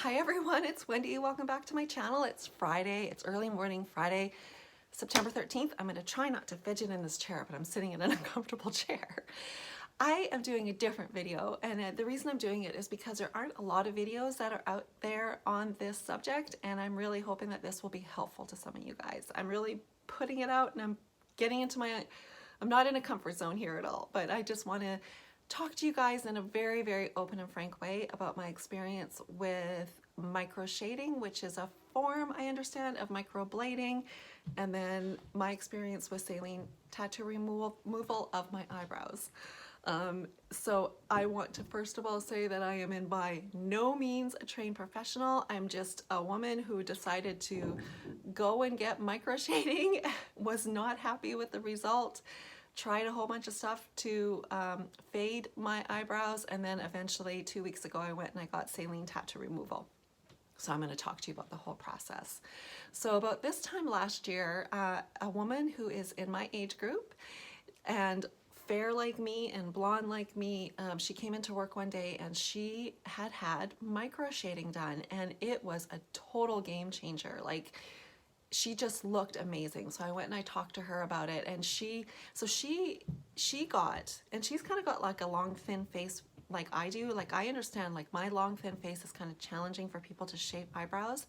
Hi everyone, it's Wendy. Welcome back to my channel. It's Friday, it's early morning Friday, September 13th. I'm gonna try not to fidget in this chair, but I'm sitting in an uncomfortable chair. I am doing a different video, and the reason I'm doing it is because there aren't a lot of videos that are out there on this subject, and I'm really hoping that this will be helpful to some of you guys. I'm really putting it out and I'm getting into I'm not in a comfort zone here at all, but I just wanna talk to you guys in a very, very open and frank way about my experience with microshading, which is a form, I understand, of microblading, and then my experience with saline tattoo removal of my eyebrows. So I want to first of all say that I am in by no means a trained professional. I'm just a woman who decided to go and get microshading, was not happy with the result, tried a whole bunch of stuff to fade my eyebrows, and then eventually 2 weeks ago I went and I got saline tattoo removal. So I'm going to talk to you about the whole process. So about this time last year, a woman who is in my age group and fair like me and blonde like me, she came into work one day and she had microshading done, and it was a total game changer. Like, she just looked amazing. So I went and I talked to her about it, and she got, and she's kind of got like a long thin face like I do. Like, I understand, like, my long thin face is kind of challenging for people to shape eyebrows,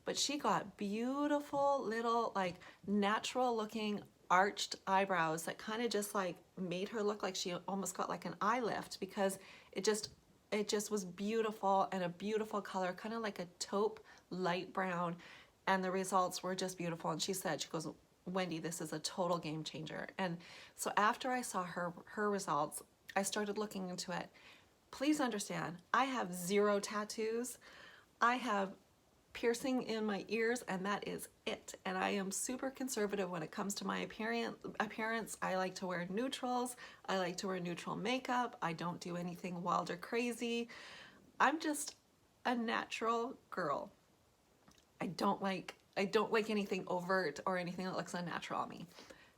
but she got beautiful little, like, natural looking arched eyebrows that kind of just like made her look like she almost got like an eye lift, because it just was beautiful, and a beautiful color, kind of like a taupe light brown, and the results were just beautiful. And she said, she goes, Wendy, this is a total game changer. And so after I saw her results, I started looking into it. Please understand, I have 0 tattoos. I have piercing in my ears, and that is it. And I am super conservative when it comes to my appearance. I like to wear neutrals. I like to wear neutral makeup. I don't do anything wild or crazy. I'm just a natural girl. I don't like anything overt or anything that looks unnatural on me.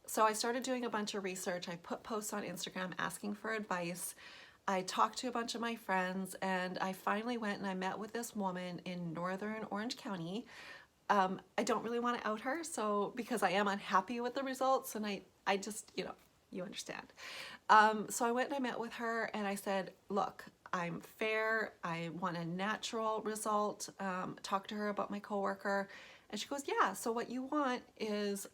So I started doing a bunch of research. I put posts on Instagram asking for advice. I talked to a bunch of my friends, and I finally went and I met with this woman in northern Orange County. I don't really want to out her, so, because I am unhappy with the results, and I just, you understand. So I went and I met with her, and I said, look, I'm fair, I want a natural result. Talked to her about my coworker, and she goes, yeah, so what you want is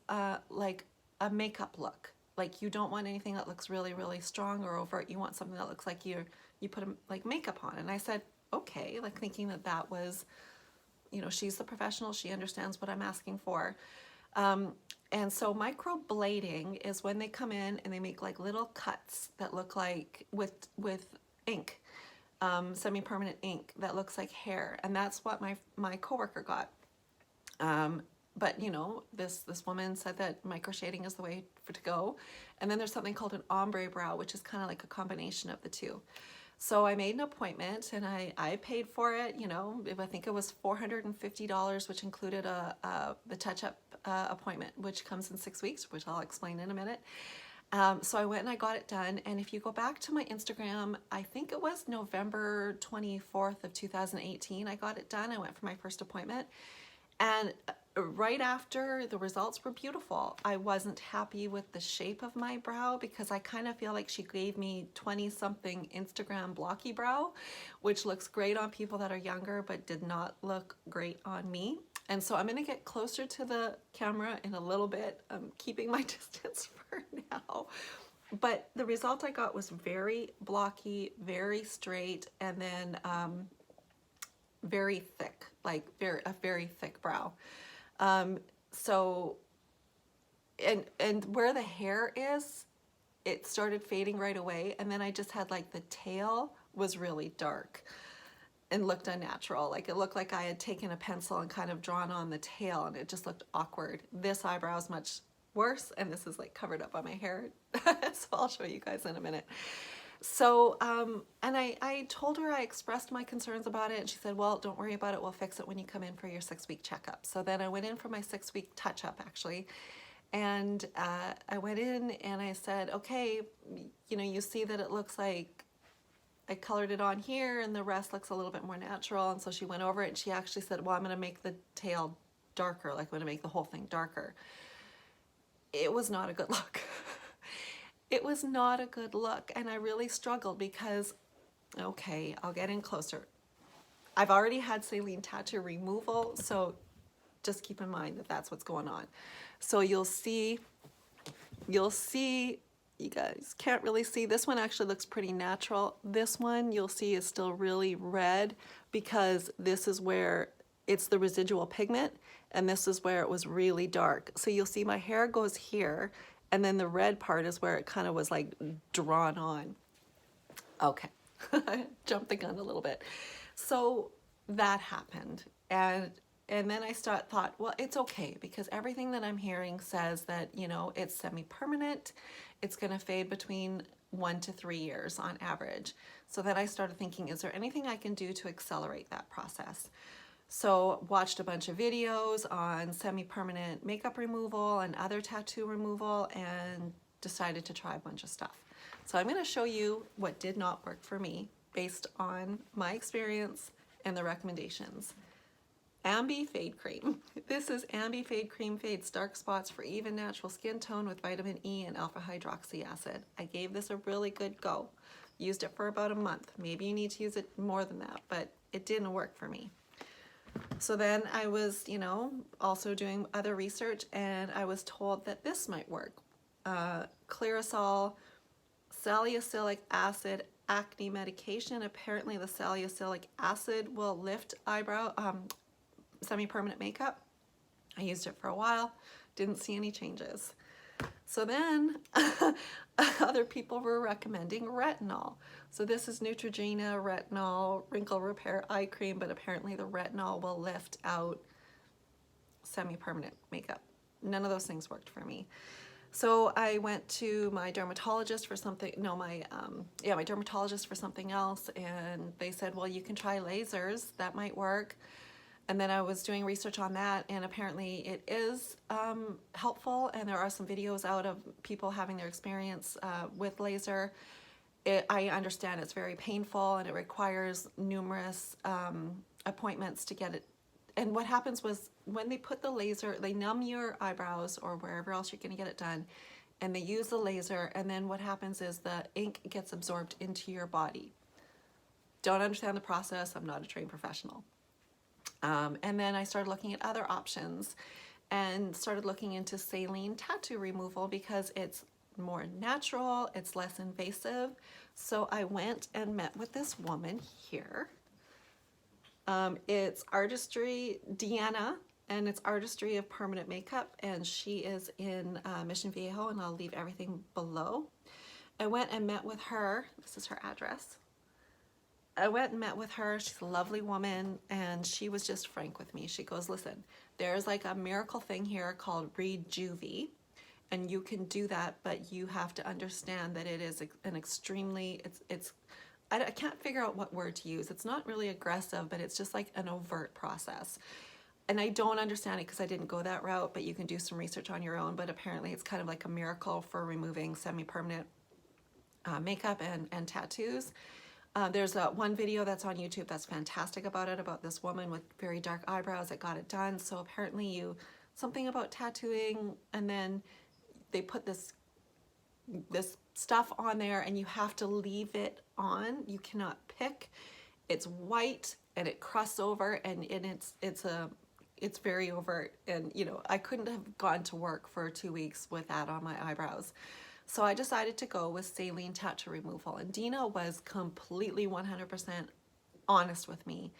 like a makeup look. Like, you don't want anything that looks really, really strong or overt. You want something that looks like you put like makeup on. And I said, okay, like thinking that was, she's the professional, she understands what I'm asking for. And so microblading is when they come in and they make like little cuts that look like with ink, semi-permanent ink that looks like hair. And that's what my coworker got. But this woman said that microshading is the way to go. And then there's something called an ombre brow, which is kind of like a combination of the two. So I made an appointment, and I paid for it. I think it was $450, which included the touch-up appointment, which comes in 6 weeks, which I'll explain in a minute. So I went and I got it done. And if you go back to my Instagram, I think it was November 24th of 2018, I got it done. I went for my first appointment. And right after, the results were beautiful. I wasn't happy with the shape of my brow, because I kind of feel like she gave me 20-something Instagram blocky brow, which looks great on people that are younger, but did not look great on me. And so I'm going to get closer to the camera in a little bit. I'm keeping my distance for now. But the result I got was very blocky, very straight, and then very thick, like a very thick brow. So, and where the hair is, it started fading right away, and then I just had like the tail was really dark and looked unnatural. Like, it looked like I had taken a pencil and kind of drawn on the tail, and it just looked awkward. This eyebrow is much worse, and this is like covered up by my hair. So I'll show you guys in a minute. So, and I told her, I expressed my concerns about it, and she said, well, don't worry about it, we'll fix it when you come in for your 6-week checkup. So then I went in for my 6-week touch-up, actually, and I went in and I said, okay, you see that it looks like I colored it on here and the rest looks a little bit more natural. And so she went over it and she actually said, well, I'm going to make the tail darker, like I'm going to make the whole thing darker. It was not a good look. It was not a good look, and I really struggled because, okay, I'll get in closer. I've already had saline tattoo removal, so just keep in mind that that's what's going on. So you'll see, you guys can't really see, this one actually looks pretty natural. This one you'll see is still really red because this is where it's the residual pigment, and this is where it was really dark. So you'll see my hair goes here, and then the red part is where it kind of was like drawn on. Okay, jumped the gun a little bit. So that happened, and then I thought, well, it's okay, because everything that I'm hearing says that, you know, it's semi-permanent. It's gonna fade between 1 to 3 years on average. So then I started thinking, is there anything I can do to accelerate that process? So watched a bunch of videos on semi-permanent makeup removal and other tattoo removal, and decided to try a bunch of stuff. So I'm going to show you what did not work for me based on my experience and the recommendations. Ambi Fade Cream. This is Ambi Fade Cream, fades dark spots for even natural skin tone with vitamin E and alpha hydroxy acid. I gave this a really good go. Used it for about a month. Maybe you need to use it more than that, but it didn't work for me. So then I was, you know, also doing other research, and I was told that this might work. Clearasil salicylic acid acne medication. Apparently the salicylic acid will lift eyebrow, semi-permanent makeup. I used it for a while, didn't see any changes. So then other people were recommending retinol. So this is Neutrogena retinol wrinkle repair eye cream, but apparently the retinol will lift out semi-permanent makeup. None of those things worked for me. So I went to my dermatologist for something, my dermatologist for something else, and they said, well, you can try lasers, that might work. And then I was doing research on that, and apparently it is helpful, and there are some videos out of people having their experience with laser. I understand it's very painful, and it requires numerous appointments to get it. And what happens was, when they put the laser, they numb your eyebrows or wherever else you're gonna get it done, and they use the laser, and then what happens is the ink gets absorbed into your body. Don't understand the process, I'm not a trained professional. And then I started looking at other options and started looking into saline tattoo removal because it's more natural, it's less invasive. So I went and met with this woman here. It's Artistry, Deanna, and it's Artistry of Permanent Makeup, and she is in Mission Viejo, and I'll leave everything below. I went and met with her. This is her address. I went and met with her. She's a lovely woman, and she was just frank with me. She goes, listen, there's like a miracle thing here called Rejuvie, and you can do that, but you have to understand that it is an extremely, I can't figure out what word to use. It's not really aggressive, but it's just like an overt process. And I don't understand it because I didn't go that route, but you can do some research on your own. But apparently it's kind of like a miracle for removing semi-permanent makeup and tattoos. There's one video that's on YouTube that's fantastic about it, about this woman with very dark eyebrows that got it done. So apparently something about tattooing, and then they put this stuff on there, and you have to leave it on. You cannot pick. It's white, and it crusts over, and it's very overt. And you know, I couldn't have gone to work for 2 weeks with that on my eyebrows. So I decided to go with saline tattoo removal, and Dina was completely 100% honest with me.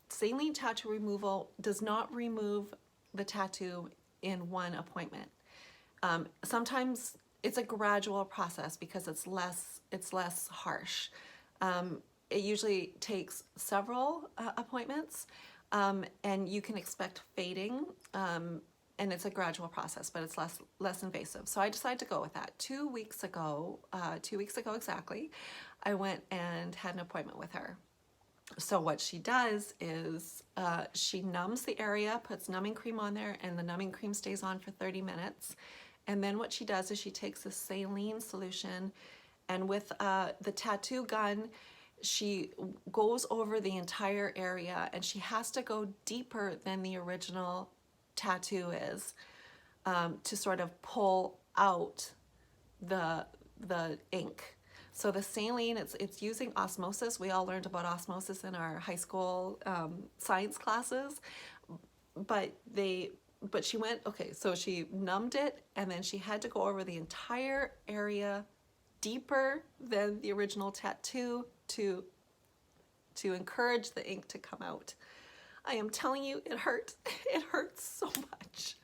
Saline tattoo removal does not remove the tattoo in one appointment. Sometimes it's a gradual process because it's less harsh. It usually takes several appointments, and you can expect fading. And it's a gradual process, but it's less invasive. So I decided to go with that. 2 weeks ago exactly, I went and had an appointment with her. So what she does is she numbs the area, puts numbing cream on there, and the numbing cream stays on for 30 minutes. And then what she does is she takes a saline solution And with the tattoo gun, she goes over the entire area, and she has to go deeper than the original tattoo is, to sort of pull out the ink. So the saline, it's using osmosis. We all learned about osmosis in our high school science classes, but she went, okay, so she numbed it, and then she had to go over the entire area deeper than the original tattoo to encourage the ink to come out. I am telling you, it hurt. It hurts so much.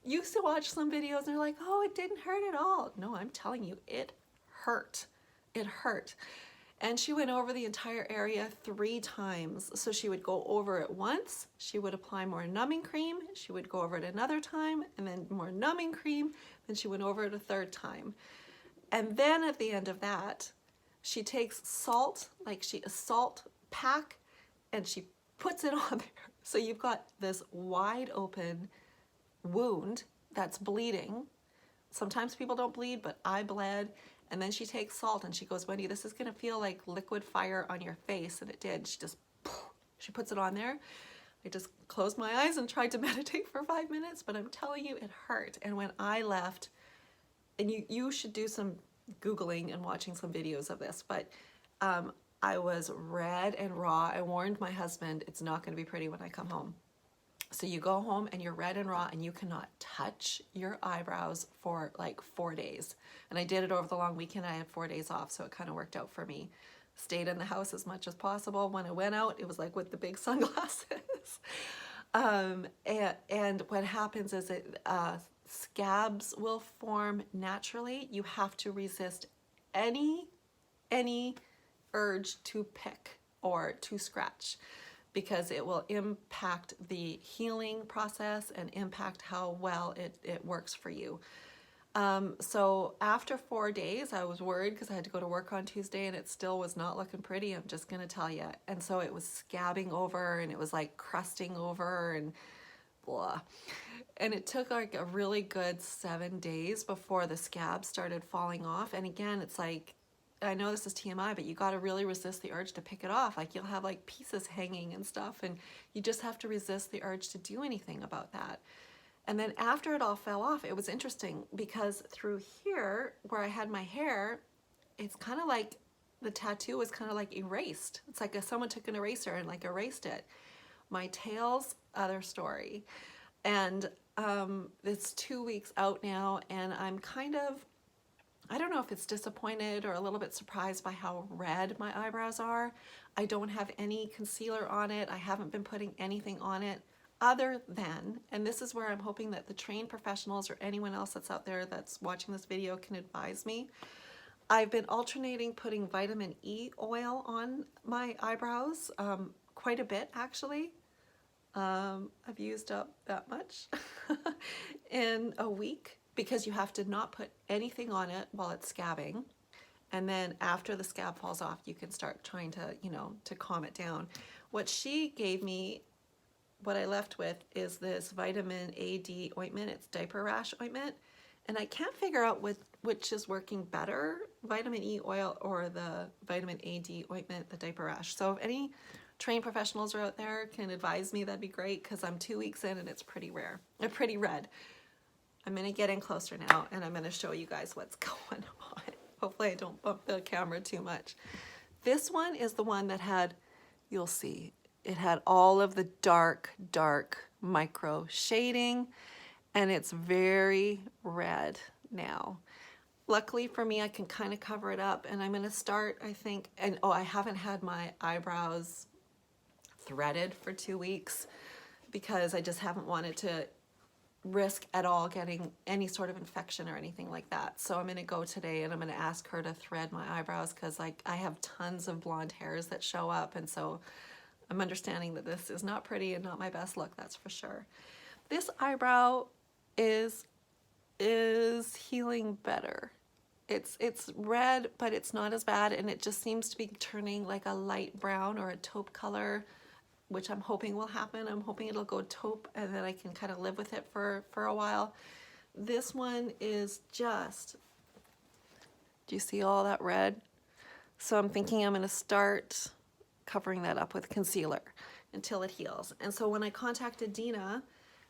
You used to watch some videos and they're like, oh, it didn't hurt at all. No, I'm telling you, it hurt. It hurt. And she went over the entire area 3 times. So she would go over it once, she would apply more numbing cream, she would go over it another time, and then more numbing cream, then she went over it a 3rd time. And then at the end of that, she takes salt, like a salt pack, and she puts it on there. So you've got this wide open wound that's bleeding. Sometimes people don't bleed, but I bled. And then she takes salt and she goes, Wendy, this is gonna feel like liquid fire on your face. And it did. She puts it on there. I just closed my eyes and tried to meditate for 5 minutes, but I'm telling you, it hurt. And when I left, and you should do some Googling and watching some videos of this, but I was red and raw. I warned my husband, it's not gonna be pretty when I come home. So you go home and you're red and raw and you cannot touch your eyebrows for like 4 days. And I did it over the long weekend. I had 4 days off, so it kind of worked out for me. Stayed in the house as much as possible. When I went out, it was like with the big sunglasses. And what happens is scabs will form naturally. You have to resist any urge to pick or to scratch, because it will impact the healing process and impact how well it works for you. So after 4 days, I was worried because I had to go to work on Tuesday and it still was not looking pretty, I'm just gonna tell you. And so it was scabbing over and it was like crusting over and blah. And it took like a really good 7 days before the scab started falling off. And again, it's like, I know this is TMI, but you got to really resist the urge to pick it off. Like you'll have like pieces hanging and stuff, and you just have to resist the urge to do anything about that. And then after it all fell off, it was interesting because through here where I had my hair, it's kind of like the tattoo was kind of like erased. It's like someone took an eraser and like erased it. My tail's other story. And it's 2 weeks out now, and I'm kind of, I don't know if it's disappointed or a little bit surprised by how red my eyebrows are. I don't have any concealer on it. I haven't been putting anything on it other than, and this is where I'm hoping that the trained professionals or anyone else that's out there that's watching this video can advise me. I've been alternating putting vitamin E oil on my eyebrows, quite a bit actually. I've used up that much in a week, because you have to not put anything on it while it's scabbing. And then after the scab falls off, you can start trying to, to calm it down. What she gave me, what I left with is this vitamin AD ointment. It's diaper rash ointment. And I can't figure out which is working better, vitamin E oil or the vitamin AD ointment, the diaper rash. So if any trained professionals are out there can advise me, that'd be great, because I'm 2 weeks in and it's pretty red. I'm gonna get in closer now and I'm gonna show you guys what's going on. Hopefully I don't bump the camera too much. This one is the one that had, you'll see, it had all of the dark micro shading, and it's very red now. Luckily for me, I can kind of cover it up, and I'm gonna start, I think, and I haven't had my eyebrows threaded for 2 weeks because I just haven't wanted to risk at all getting any sort of infection or anything like that. So I'm gonna go today and I'm gonna ask her to thread my eyebrows, because like I have tons of blonde hairs that show up, and so I'm understanding that this is not pretty and not my best look, that's for sure. This eyebrow is healing better. It's red, but it's not as bad, and it just seems to be turning like a light brown or a taupe color, which I'm hoping will happen. I'm hoping it'll go taupe and then I can kind of live with it for a while. This one is just, Do you see all that red? So I'm thinking I'm gonna start covering that up with concealer until it heals. And so when I contacted Dina,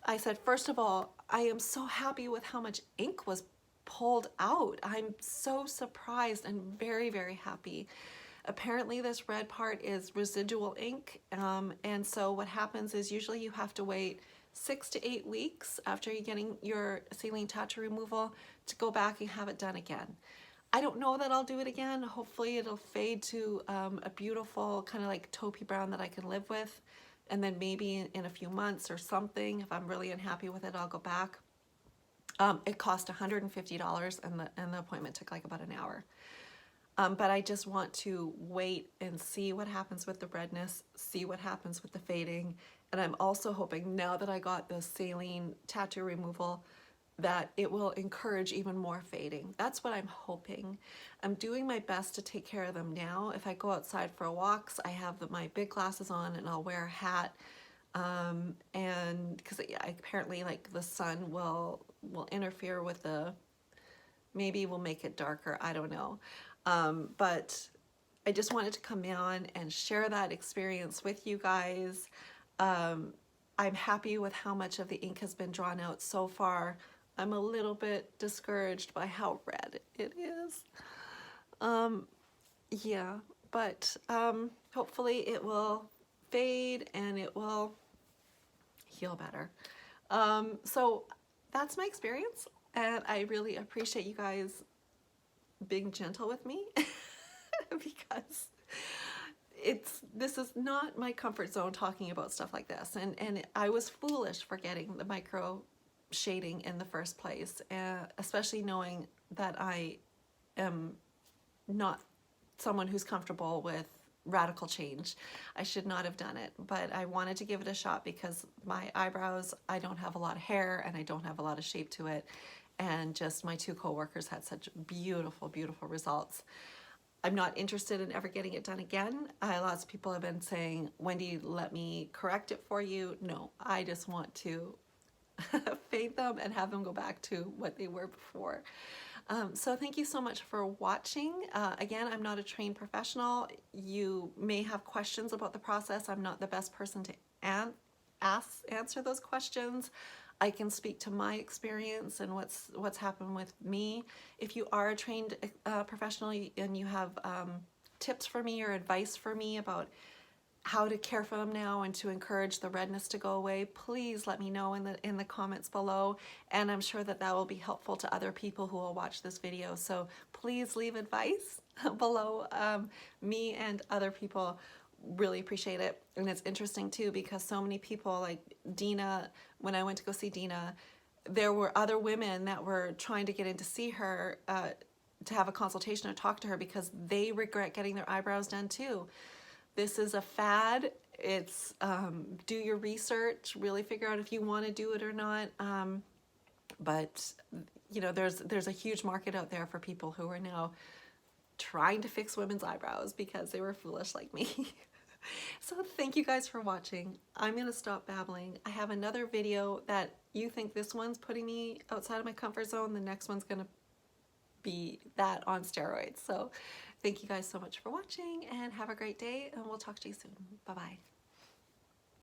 I said, first of all, I am so happy with how much ink was pulled out. I'm so surprised and very, very happy. Apparently this red part is residual ink, and so what happens is usually you have to wait 6 to 8 weeks after you're getting your saline tattoo removal to go back and have it done again. I don't know that I'll do it again. Hopefully it'll fade to a beautiful kind of like taupey brown that I can live with, and then maybe in a few months or something, if I'm really unhappy with it, I'll go back. It cost $150 and the appointment took like about an hour. But I just want to wait and see what happens with the redness, see what happens with the fading. And I'm also hoping, now that I got the saline tattoo removal, that it will encourage even more fading. That's what I'm hoping. I'm doing my best to take care of them now. If I go outside for walks, I have my big glasses on and I'll wear a hat. And because apparently like the sun will interfere with maybe we'll make it darker, I don't know. But I just wanted to come on and share that experience with you guys. I'm happy with how much of the ink has been drawn out so far. I'm a little bit discouraged by how red it is. Yeah, but hopefully it will fade and it will heal better. So that's my experience, and I really appreciate you guys being gentle with me because this is not my comfort zone talking about stuff like this, and I was foolish for getting the micro shading in the first place, especially knowing that I am not someone who's comfortable with radical change. I should not have done it, but I wanted to give it a shot because my eyebrows, I don't have a lot of hair and I don't have a lot of shape to it, and just my two co-workers had such beautiful, beautiful results. I'm not interested in ever getting it done again. Lots of people have been saying, Wendy, let me correct it for you. No, I just want to fade them and have them go back to what they were before. So thank you so much for watching. Again, I'm not a trained professional. You may have questions about the process. I'm not the best person to answer those questions. I can speak to my experience and what's happened with me. If you are a trained professional and you have tips for me or advice for me about how to care for them now and to encourage the redness to go away, please let me know in the comments below, and I'm sure that will be helpful to other people who will watch this video. So please leave advice below. Me and other people really appreciate it. And it's interesting too because so many people, like Dina, when I went to go see Dina, there were other women that were trying to get in to see her to have a consultation or talk to her because they regret getting their eyebrows done too. This is a fad. It's do your research, really figure out if you want to do it or not. But you know, there's a huge market out there for people who are now trying to fix women's eyebrows because they were foolish like me. So thank you guys for watching. I'm gonna stop babbling. I have another video that you think this one's putting me outside of my comfort zone. The next one's gonna be that on steroids. So thank you guys so much for watching and have a great day, and we'll talk to you soon. Bye-bye.